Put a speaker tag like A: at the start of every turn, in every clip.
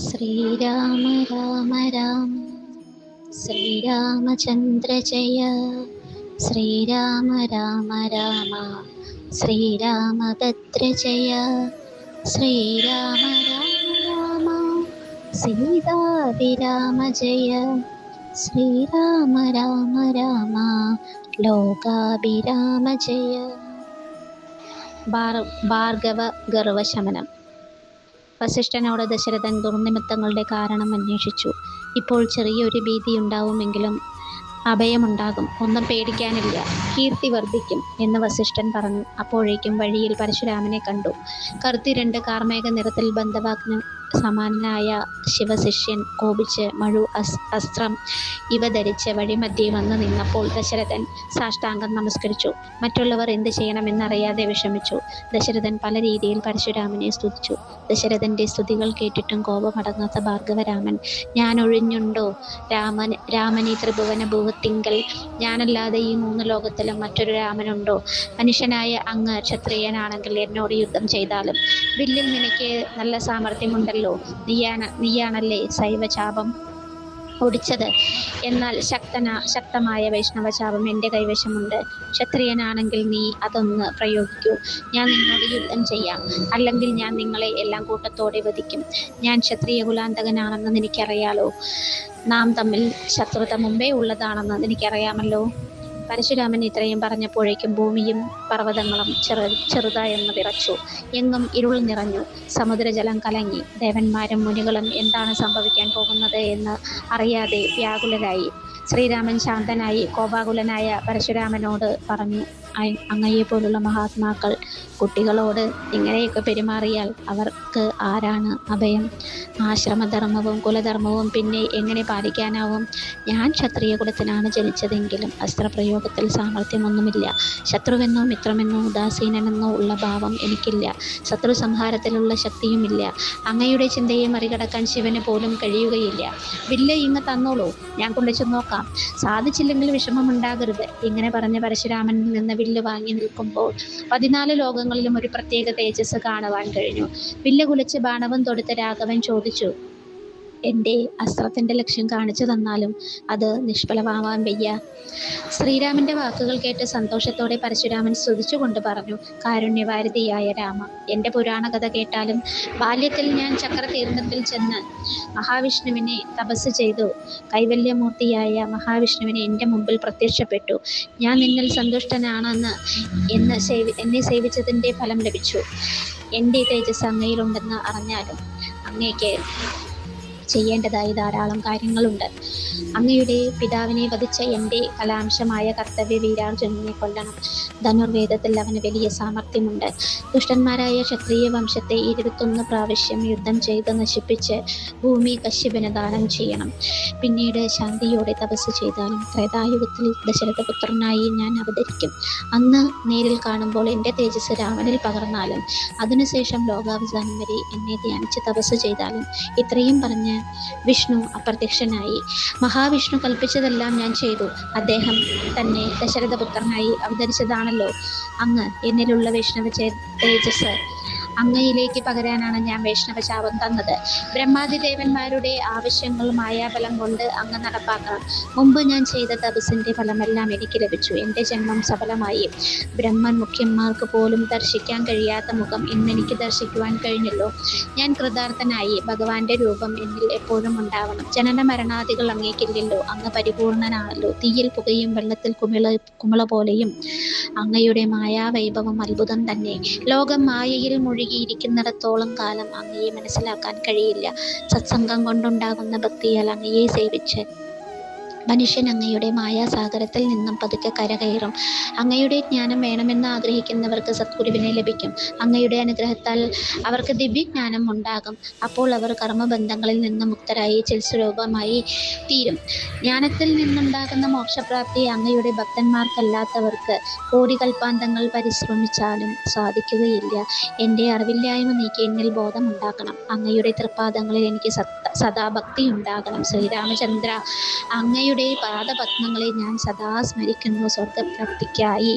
A: ശ്രീരാമ രാമ രാമ ശ്രീരാമചന്ദ്ര ജയ. ശ്രീരാമ രാമ രാമ ശ്രീരാമഭദ്ര ജയ. ശ്രീരാമ രാമ രാമ സീതാഭിരാമ ജയ. ശ്രീരാമ രാമ രാമ ലോകാഭിരാമ ജയ. ഭാർഗവ ഗർവശമനം. വസിഷ്ഠനോട് ദശരഥൻ ദുർനിമിത്തങ്ങളുടെ കാരണം അന്വേഷിച്ചു. ഇപ്പോൾ ചെറിയൊരു ഭീതിയുണ്ടാവുമെങ്കിലും അഭയമുണ്ടാകും, ഒന്നും പേടിക്കാനില്ല, കീർത്തി വർദ്ധിക്കും എന്ന് വസിഷ്ഠൻ പറഞ്ഞു. അപ്പോഴേക്കും വഴിയിൽ പരശുരാമനെ കണ്ടു. കറുത്തിരണ്ട് കാർമേഘ നിറത്തിൽ ബന്ധവാഗ്ന സമാനനായ ശിവശിഷ്യൻ കോപിച്ച് മഴു അസ്ത്രം ഇവ ധരിച്ച് വഴിമധ്യേ വന്നു നിന്നപ്പോൾ ദശരഥൻ സാഷ്ടാംഗം നമസ്കരിച്ചു. മറ്റുള്ളവർ എന്ത് ചെയ്യണമെന്നറിയാതെ വിഷമിച്ചു. ദശരഥൻ പല രീതിയിൽ പരശുരാമനെ സ്തുതിച്ചു. ദശരഥന്റെ സ്തുതികൾ കേട്ടിട്ടും കോപമടങ്ങാത്ത ഭാർഗവരാമൻ, ഞാൻ ഒഴിഞ്ഞുണ്ടോ രാമനെ ത്രിഭുവന ഭൂവത്തിങ്കൽ? ഞാനല്ലാതെ ഈ 3 ലോകത്തിലും മറ്റൊരു രാമനുണ്ടോ? മനുഷ്യനായ അങ്ങ് ക്ഷത്രിയനാണെങ്കിൽ എന്നോട് യുദ്ധം ചെയ്താലും. വില്ലിൽ നിനക്ക് നല്ല സാമർഥ്യമുണ്ടല്ലോ. നീയാണല്ലേ ശൈവചാപം ഒടിച്ചത്. എന്നാൽ ശക്തമായ വൈഷ്ണവചാപം എൻ്റെ കൈവശമുണ്ട്. ക്ഷത്രിയനാണെങ്കിൽ നീ അതൊന്ന് പ്രയോഗിക്കൂ. ഞാൻ നിന്നോട് യുദ്ധം ചെയ്യാം. അല്ലെങ്കിൽ ഞാൻ നിങ്ങളെ എല്ലാം കൂട്ടത്തോടെ വധിക്കും. ഞാൻ ക്ഷത്രിയ കുലാന്തകനാണെന്ന് നിനക്കറിയാലോ. നാം തമ്മിൽ ശത്രുത മുമ്പേ ഉള്ളതാണെന്ന് നിനക്കറിയാമല്ലോ. പരശുരാമൻ ഇത്രയും പറഞ്ഞപ്പോഴേക്കും ഭൂമിയും പർവ്വതങ്ങളും ചെറുതായൊന്ന് വിറച്ചു. എങ്ങും ഇരുൾ നിറഞ്ഞു. സമുദ്രജലം കലങ്ങി. ദേവന്മാരും മുനികളും എന്താണ് സംഭവിക്കാൻ പോകുന്നത് എന്ന് അറിയാതെ വ്യാകുലരായി. ശ്രീരാമൻ ശാന്തനായി കോപാകുലനായ പരശുരാമനോട് പറഞ്ഞു, അങ്ങയെപ്പോലുള്ള മഹാത്മാക്കൾ കുട്ടികളോട് ഇങ്ങനെയൊക്കെ പെരുമാറിയാൽ അവർക്ക് ആരാണ് അഭയം? ആശ്രമധർമ്മവും കുലധർമ്മവും പിന്നെ എങ്ങനെ പാലിക്കാനാവും? ഞാൻ ക്ഷത്രിയ കുലത്തിനാണ് ജനിച്ചതെങ്കിലും അസ്ത്രപ്രയോഗത്തിൽ സാമർഥ്യമൊന്നുമില്ല. ശത്രുവെന്നോ മിത്രമെന്നോ ഉദാസീനനെന്നോ ഉള്ള ഭാവം എനിക്കില്ല. ശത്രു സംഹാരത്തിലുള്ള ശക്തിയുമില്ല. അങ്ങയുടെ ചിന്തയെ മറികടക്കാൻ ശിവന് പോലും കഴിയുകയില്ല. വില്ല് ഇങ്ങ് തന്നോളൂ, ഞാൻ കൊണ്ടുവച്ച് നോക്കാം. സാധിച്ചില്ലെങ്കിൽ വിഷമമുണ്ടാകരുത്. ഇങ്ങനെ പറഞ്ഞ പരശുരാമനിൽ നിന്ന് വില്ല് വാങ്ങി നിൽക്കുമ്പോൾ 14 ലോകങ്ങളിലും ഒരു പ്രത്യേക തേജസ് കാണുവാൻ കഴിഞ്ഞു. വില്ല് കുലച്ച് ബാണവും തൊടുത്ത രാഘവൻ ചോദിച്ചു, എൻ്റെ അസ്ത്രത്തിൻ്റെ ലക്ഷ്യം കാണിച്ചു തന്നാലും അത് നിഷ്ഫലമാവാൻ വയ്യ. ശ്രീരാമന്റെ വാക്കുകൾ കേട്ട് സന്തോഷത്തോടെ പരശുരാമൻ സ്തുതിച്ചുകൊണ്ട് പറഞ്ഞു, കാരുണ്യവാരിധിയായ രാമ, എൻ്റെ പുരാണകഥ കേട്ടാലും ബാല്യത്തിൽ ഞാൻ ചക്രതീർത്ഥത്തിൽ ചെന്ന് മഹാവിഷ്ണുവിനെ തപസ് ചെയ്തു. കൈവല്യമൂർത്തിയായ മഹാവിഷ്ണുവിനെ എൻ്റെ മുമ്പിൽ പ്രത്യക്ഷപ്പെട്ടു. ഞാൻ നിന്നിൽ സന്തുഷ്ടനാണെന്ന് എന്നെ സേവിച്ചതിൻ്റെ ഫലം ലഭിച്ചു. എൻ്റെ തേജസ് അങ്ങയിലുണ്ടെന്ന് അറിഞ്ഞാലും അങ്ങേക്ക് ചെയ്യേണ്ടതായി ധാരാളം കാര്യങ്ങളുണ്ട്. അങ്ങയുടെ പിതാവിനെ വധിച്ച എൻ്റെ കലാംശമായ കർത്തവ്യ വീരാർജുനനെ കൊല്ലണം. ധനുർവേദത്തിൽ അവന് വലിയ സാമർഥ്യമുണ്ട്. ദുഷ്ടന്മാരായ ക്ഷത്രിയ വംശത്തെ 21 പ്രാവശ്യം യുദ്ധം ചെയ്ത് നശിപ്പിച്ച് ഭൂമി കശ്യപന് ദാനം ചെയ്യണം. പിന്നീട് ശാന്തിയോടെ തപസ് ചെയ്താലും ത്രേതായുഗത്തിൽ ദശരഥപുത്രനായി ഞാൻ അവതരിക്കും. അന്ന് നേരിൽ കാണുമ്പോൾ എൻ്റെ തേജസ് രാവണിൽ പകർന്നാലും അതിനുശേഷം ലോകാവസാനം വരെ എന്നെ ധ്യാനിച്ച് തപസ് ചെയ്താലും. ഇത്രയും പറഞ്ഞ് വിഷ്ണു അപ്രത്യക്ഷനായി. മഹാവിഷ്ണു കൽപ്പിച്ചതെല്ലാം ഞാൻ ചെയ്തു. അദ്ദേഹം തന്നെ ദശരഥപുത്രനായി അവതരിച്ചതാണല്ലോ. അങ്ങ് എന്നിലുള്ള വൈഷ്ണവ തേജസ് അങ്ങയിലേക്ക് പകരാനാണ് ഞാൻ വൈഷ്ണവശാപം തന്നത്. ബ്രഹ്മാദിദേവന്മാരുടെ ആവശ്യങ്ങൾ മായാബലം കൊണ്ട് അങ്ങ് നടപ്പാക്കണം. മുമ്പ് ഞാൻ ചെയ്ത തപസ്സിൻ്റെ ഫലമെല്ലാം എനിക്ക് ലഭിച്ചു. എൻ്റെ ജന്മം സഫലമായി. ബ്രഹ്മൻ മുഖ്യന്മാർക്ക് പോലും ദർശിക്കാൻ കഴിയാത്ത മുഖം ഇന്നെനിക്ക് ദർശിക്കുവാൻ കഴിഞ്ഞല്ലോ. ഞാൻ കൃതാർത്ഥനായി. ഭഗവാന്റെ രൂപം എന്നിൽ എപ്പോഴും ഉണ്ടാവണം. ജനന മരണാദികൾ അങ്ങേക്കില്ലല്ലോ. അങ്ങ് പരിപൂർണനാണല്ലോ. തീയിൽ പുകയും വെള്ളത്തിൽ കുമിള പോലെയും. അങ്ങയുടെ മായാവൈഭവം അത്ഭുതം തന്നെ. ലോകം മായയിൽ മുഴുകിയിരിക്കുന്നിടത്തോളം കാലം അങ്ങയെ മനസ്സിലാക്കാൻ കഴിയില്ല. സത്സംഗം കൊണ്ടുണ്ടാകുന്ന ഭക്തിയാൽ അങ്ങയെ സേവിച്ച് മനുഷ്യൻ അങ്ങയുടെ മായാസാഗരത്തിൽ നിന്നും പതുക്കെ കരകയറും. അങ്ങയുടെ ജ്ഞാനം വേണമെന്ന് ആഗ്രഹിക്കുന്നവർക്ക് സദ്ഗുരുവിനെ ലഭിക്കും. അങ്ങയുടെ അനുഗ്രഹത്താൽ അവർക്ക് ദിവ്യജ്ഞാനം ഉണ്ടാകും. അപ്പോൾ അവർ കർമ്മബന്ധങ്ങളിൽ നിന്ന് മുക്തരായി ചിൽസ്വരൂപമായി തീരും. ജ്ഞാനത്തിൽ നിന്നുണ്ടാകുന്ന മോക്ഷപ്രാപ്തി അങ്ങയുടെ ഭക്തന്മാർക്കല്ലാത്തവർക്ക് കോടികൽപ്പാന്തങ്ങൾ പരിശ്രമിച്ചാലും സാധിക്കുകയില്ല. എൻ്റെ അറിവില്ലായ്മ നീക്കി എന്നിൽ ബോധമുണ്ടാക്കണം. അങ്ങയുടെ തൃപ്പാദങ്ങളിൽ എനിക്ക് സദാ ഭക്തി ഉണ്ടാകണം. ശ്രീരാമചന്ദ്ര, അങ്ങയുടെ പാദപത്മങ്ങളെ ഞാൻ സദാ സ്മരിക്കുന്നു. സ്വർഗപ്രാപ്തിക്കായി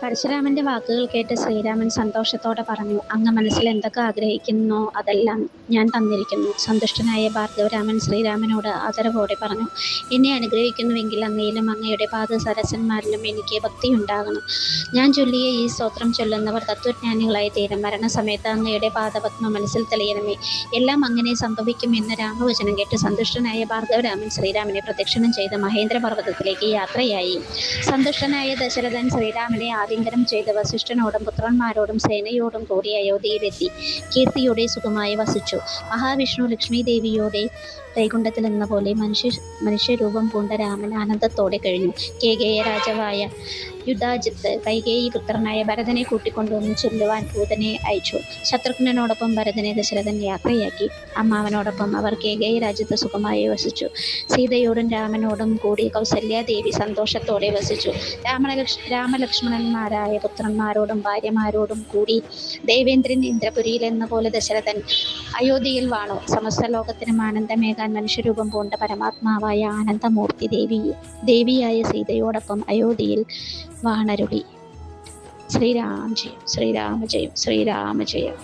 A: പരശുരാമന്റെ വാക്കുകൾ കേട്ട് ശ്രീരാമൻ സന്തോഷത്തോടെ പറഞ്ഞു, അങ്ങ് മനസ്സിൽ എന്തൊക്കെ ആഗ്രഹിക്കുന്നോ അതെല്ലാം ഞാൻ തന്നിരിക്കുന്നു. സന്തുഷ്ടനായ ഭാർഗവരാമൻ ശ്രീരാമനോട് ആദരവോടെ പറഞ്ഞു, എന്നെ അനുഗ്രഹിക്കുന്നുവെങ്കിൽ അങ്ങയിലും അങ്ങയുടെ പാദസരസന്മാരിലും എനിക്ക് ഭക്തിയുണ്ടാകണം. ഞാൻ ചൊല്ലിയ ഈ സ്തോത്രം ചൊല്ലുന്നവർ തത്വജ്ഞാനികളായി തീരും. മരണസമയത്ത് അങ്ങയുടെ പാദപത്മ മനസ്സിൽ തെളിയണമേ. എല്ലാം അങ്ങനെ സംഭവിക്കും എന്ന രാമവചനം കേട്ട് സന്തുഷ്ടനായ ഭാർഗവരാമൻ ശ്രീരാമനെ പ്രദക്ഷിണം ചെയ്ത് മഹേന്ദ്രപർവ്വതത്തിലേക്ക് യാത്രയായി. സന്തുഷ്ടനായ ദശരഥൻ ശ്രീരാമനെ ആലിംഗനം ചെയ്ത് വസിഷ്ഠനോടും പുത്രന്മാരോടും സേനയോടും കൂടി അയോധ്യയിലെത്തി കീർത്തിയോടെ സുഖമായി വസിച്ചു. മഹാവിഷ്ണു ലക്ഷ്മി ദേവിയോടെ വൈകുണ്ഠത്തിലെന്ന പോലെ മനുഷ്യരൂപം പൂണ്ട രാമൻ ആനന്ദത്തോടെ കഴിഞ്ഞു. കേകേയ രാജാവായ യുധാജിത്ത് കൈകേയി പുത്രനായ ഭരതനെ കൂട്ടിക്കൊണ്ടുവന്ന് ചെല്ലുവാൻ ദൂതനെ അയച്ചു. ശത്രുഘ്നനോടൊപ്പം ഭരതനെ ദശരഥൻ യാത്രയാക്കി. അമ്മാവനോടൊപ്പം അവർ കേകേയി രാജ്യത്ത് സുഖമായി വസിച്ചു. സീതയോടും രാമനോടും കൂടി കൗസല്യാദേവി സന്തോഷത്തോടെ വസിച്ചു. രാമലക്ഷ്മണന്മാരായ പുത്രന്മാരോടും ഭാര്യമാരോടും കൂടി ദേവേന്ദ്രൻ ഇന്ദ്രപുരിയിലെന്ന പോലെ ദശരഥൻ അയോധ്യയിൽ വാണു. സമസ്ത ലോകത്തിനും ആനന്ദമേകാൻ മനുഷ്യരൂപം പൂണ്ട പരമാത്മാവായ ആനന്ദമൂർത്തി ദേവിയായ സീതയോടൊപ്പം അയോധ്യയിൽ വാണരുളി. ശ്രീരാം ജയം, ശ്രീരാമ ജയം, ശ്രീരാമ ജയം.